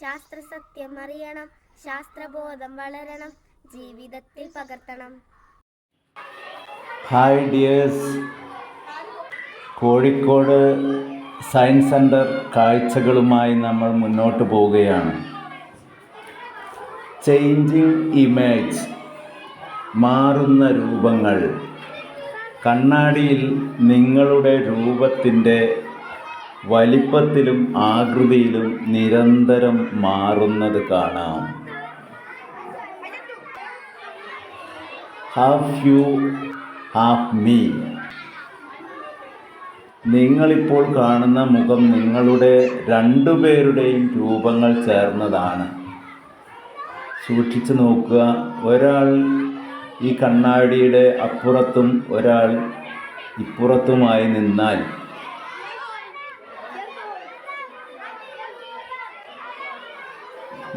ശാസ്ത്രസത്യം അറിയണം, ശാസ്ത്രബോധം വളരണം, ജീവിതത്തിൽ പകർത്തണം. Hi dears, Kozhikode science centre കാഴ്ചകളുമായി നമ്മൾ മുന്നോട്ട് പോവുകയാണ്. ചേഞ്ചിങ് ഇമേജ്, മാറുന്ന രൂപങ്ങൾ. കണ്ണാടിയിൽ നിങ്ങളുടെ രൂപത്തിൻ്റെ വലിപ്പത്തിലും ആകൃതിയിലും നിരന്തരം മാറുന്നത് കാണാം. Half you half me. നിങ്ങളിപ്പോൾ കാണുന്ന മുഖം നിങ്ങളുടെ രണ്ടുപേരുടെയും രൂപങ്ങൾ ചേർന്നതാണ്. സൂക്ഷിച്ചു നോക്കുക. ഒരാൾ ഈ കണ്ണാടിയുടെ അപ്പുറത്തും ഒരാൾ ഇപ്പുറത്തുമായി നിന്നാൽ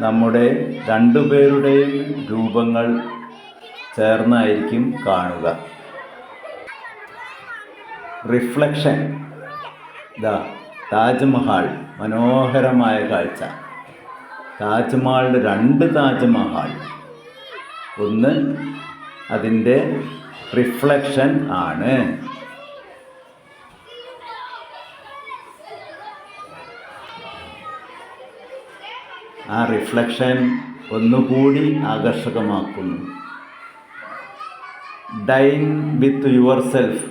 നമ്മുടെ രണ്ടുപേരുടെയും രൂപങ്ങൾ ചേർന്നായിരിക്കും കാണുക. റിഫ്ലക്ഷൻ. താജ്മഹൽ, മനോഹരമായ കാഴ്ച. താജ്മഹലിൻ്റെ 2 താജ്മഹൽ. ഒന്ന് അതിൻ്റെ റിഫ്ലക്ഷൻ ആണ്. ആ റിഫ്ലക്ഷൻ ഒന്നുകൂടി ആകർഷകമാക്കുന്നു. Dine with yourself.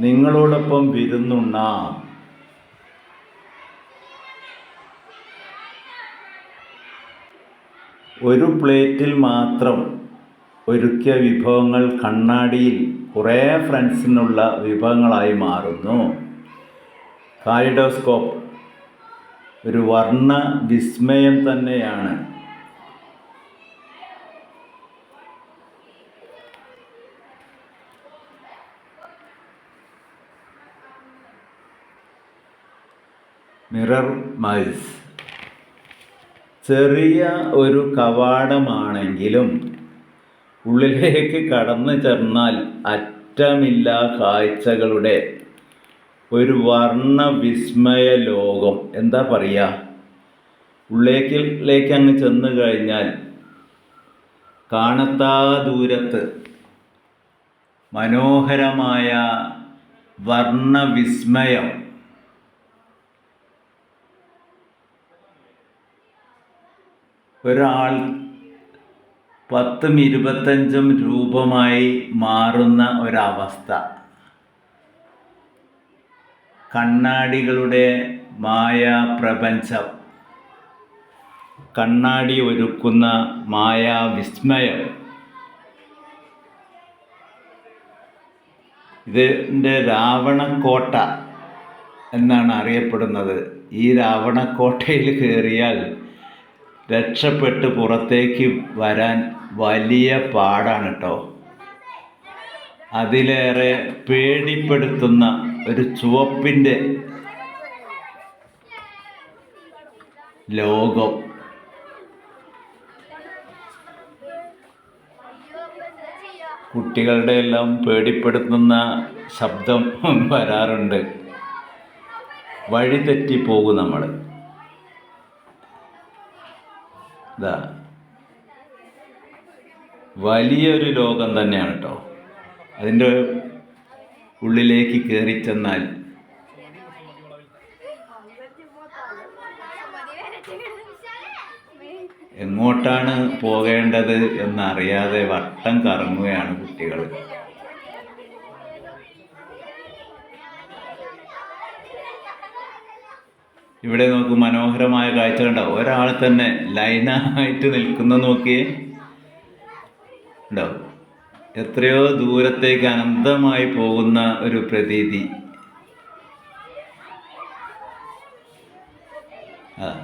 നിങ്ങളോടൊപ്പം വിരുന്നുണ്ണാം. ഒരു പ്ലേറ്റിൽ മാത്രം ഒരുക്കിയ വിഭവങ്ങൾ കണ്ണാടിയിൽ കുറേ ഫ്രണ്ട്സിനുള്ള വിഭവങ്ങളായി മാറുന്നു. കാലിഡോസ്കോപ്പ് ഒരു വർണ്ണ വിസ്മയം തന്നെയാണ്. Mirror mice. ചെറിയ ഒരു കവാടമാണെങ്കിലും ഉള്ളിലേക്ക് കടന്നു ചെന്നാൽ അറ്റമില്ലാ കാഴ്ചകളുടെ ഒരു വർണ്ണ വിസ്മയ ലോകം. എന്താ പറയുക, ഉള്ളിലേക്ക് അങ്ങ് ചെന്ന് കഴിഞ്ഞാൽ കാണത്താ ദൂരത്ത് മനോഹരമായ വർണ്ണ വിസ്മയം. ഒരാൾ 10ഉം 25ഉം രൂപമായി മാറുന്ന ഒരവസ്ഥ. കണ്ണാടികളുടെ മായാപ്രപഞ്ചം, കണ്ണാടി ഒരുക്കുന്ന മായാവിസ്മയം. ഇതിൻ്റെ രാവണക്കോട്ട എന്നാണ് അറിയപ്പെടുന്നത്. ഈ രാവണക്കോട്ടയിൽ കയറിയാൽ രക്ഷപ്പെട്ട് പുറത്തേക്ക് വരാൻ വലിയ പാടാണ് കേട്ടോ. അതിലേറെ പേടിപ്പെടുത്തുന്ന ഒരു ചുവപ്പിൻ്റെ ലോകം. കുട്ടികളുടെ എല്ലാം പേടിപ്പെടുത്തുന്ന ശബ്ദം വരാറുണ്ട്. വഴി തെറ്റിപ്പോകും നമ്മൾ. വലിയൊരു ലോകം തന്നെയാണ് കേട്ടോ. അതിൻ്റെ ഉള്ളിലേക്ക് കയറി ചെന്നാൽ എങ്ങോട്ടാണ് പോകേണ്ടത് എന്നറിയാതെ വട്ടം കറങ്ങുകയാണ് കുട്ടികൾ. ഇവിടെ നോക്ക്, മനോഹരമായ കാഴ്ച കണ്ടോ. ഒരാൾ തന്നെ ലൈനായിട്ട് നിൽക്കുന്ന നോക്കിയേ, ഉണ്ടോ? എത്രയോ ദൂരത്തേക്ക് അനന്തമായി പോകുന്ന ഒരു പ്രതീതി.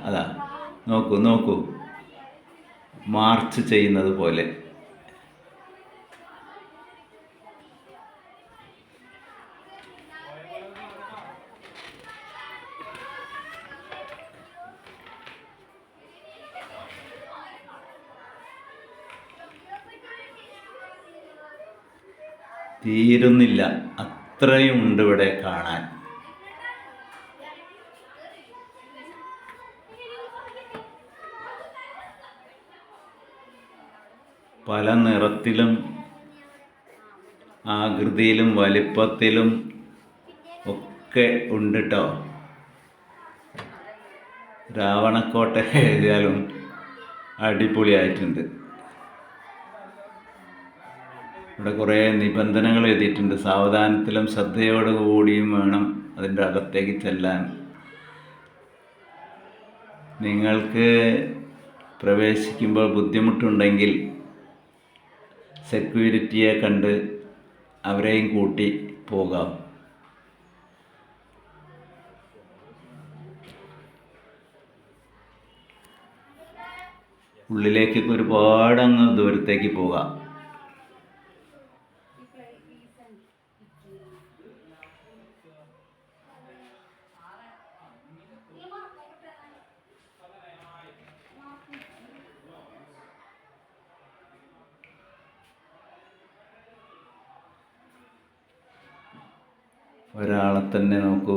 അതാ നോക്കൂ നോക്കൂ, മാർച്ച് ചെയ്യുന്നത് പോലെ. തീരുന്നില്ല, അത്രയും ഉണ്ട് ഇവിടെ കാണാൻ. പല നിറത്തിലും ആകൃതിയിലും വലിപ്പത്തിലും ഒക്കെ ഉണ്ട് കേട്ടോ. രാവണക്കോട്ട എഴുതിയാലും അടിപൊളിയായിട്ടുണ്ട്. ഇവിടെ കുറേ നിബന്ധനകൾ എഴുതിയിട്ടുണ്ട്. സാവധാനത്തിലും ശ്രദ്ധയോടുകൂടിയും വേണം അതിൻ്റെ അകത്തേക്ക് ചെല്ലാൻ. നിങ്ങൾക്ക് പ്രവേശിക്കുമ്പോൾ ബുദ്ധിമുട്ടുണ്ടെങ്കിൽ സെക്യൂരിറ്റിയെ കണ്ട് അവരെയും കൂട്ടി പോകാം. ഉള്ളിലേക്ക് ഒരുപാട് അങ്ങ് ദൂരത്തേക്ക് പോകാം. ഒരാളെ തന്നെ നോക്കൂ,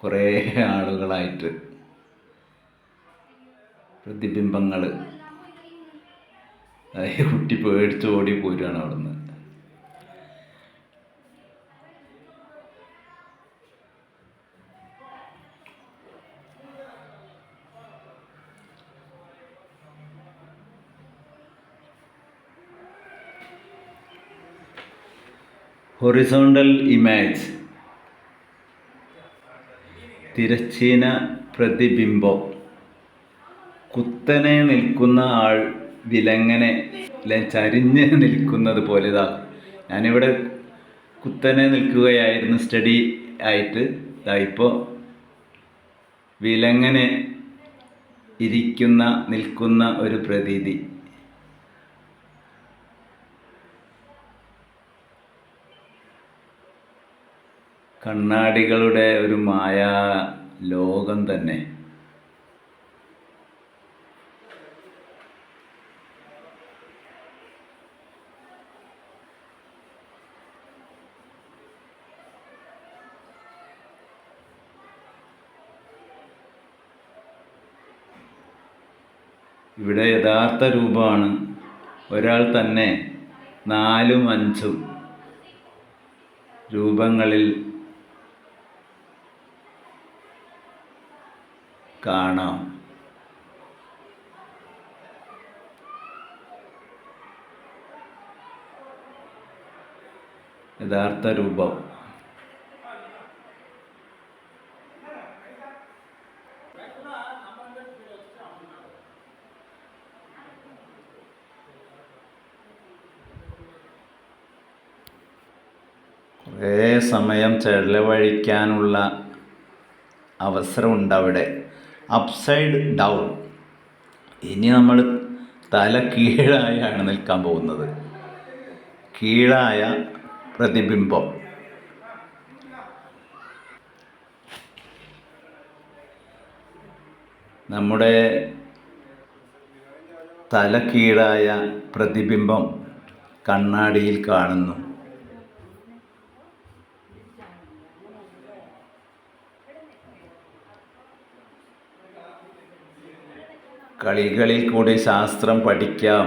കുറേ ആളുകളായിട്ട് പ്രതിബിംബങ്ങൾ. കുട്ടി പേടിച്ച് ഓടി പോരുകയാണ് അവിടുന്ന്. ഹൊറിസോണ്ടൽ ഇമേജ്, തിരശ്ചീന പ്രതിബിംബം. കുത്തനെ നിൽക്കുന്ന ആൾ വിലങ്ങനെ ചരിഞ്ഞ് നിൽക്കുന്നത് പോലെ. ഞാനിവിടെ കുത്തനെ നിൽക്കുകയായിരുന്നു സ്റ്റഡി ആയിട്ട്. ഇപ്പോൾ വിലങ്ങനെ നിൽക്കുന്ന ഒരു പ്രതീതി. കണ്ണാടികളുടെ ഒരു മായാ ലോകം തന്നെ. ഇവിടെ യഥാർത്ഥ രൂപമാണ്. ഒരാൾ തന്നെ 4ഉം 5ഉം രൂപങ്ങളിൽ കാണാം. യഥാർത്ഥ രൂപം. കുറേ സമയം ചെലവഴിക്കാനുള്ള അവസരമുണ്ട് അവിടെ. Upside down. ഇനി നമ്മൾ തല കീഴായാണ് നിൽക്കാൻ പോകുന്നത്. കീഴായ പ്രതിബിംബം. നമ്മുടെ തല കീഴായ പ്രതിബിംബം കണ്ണാടിയിൽ കാണുന്നു. കളികളിൽ കൂടി ശാസ്ത്രം പഠിക്കാം.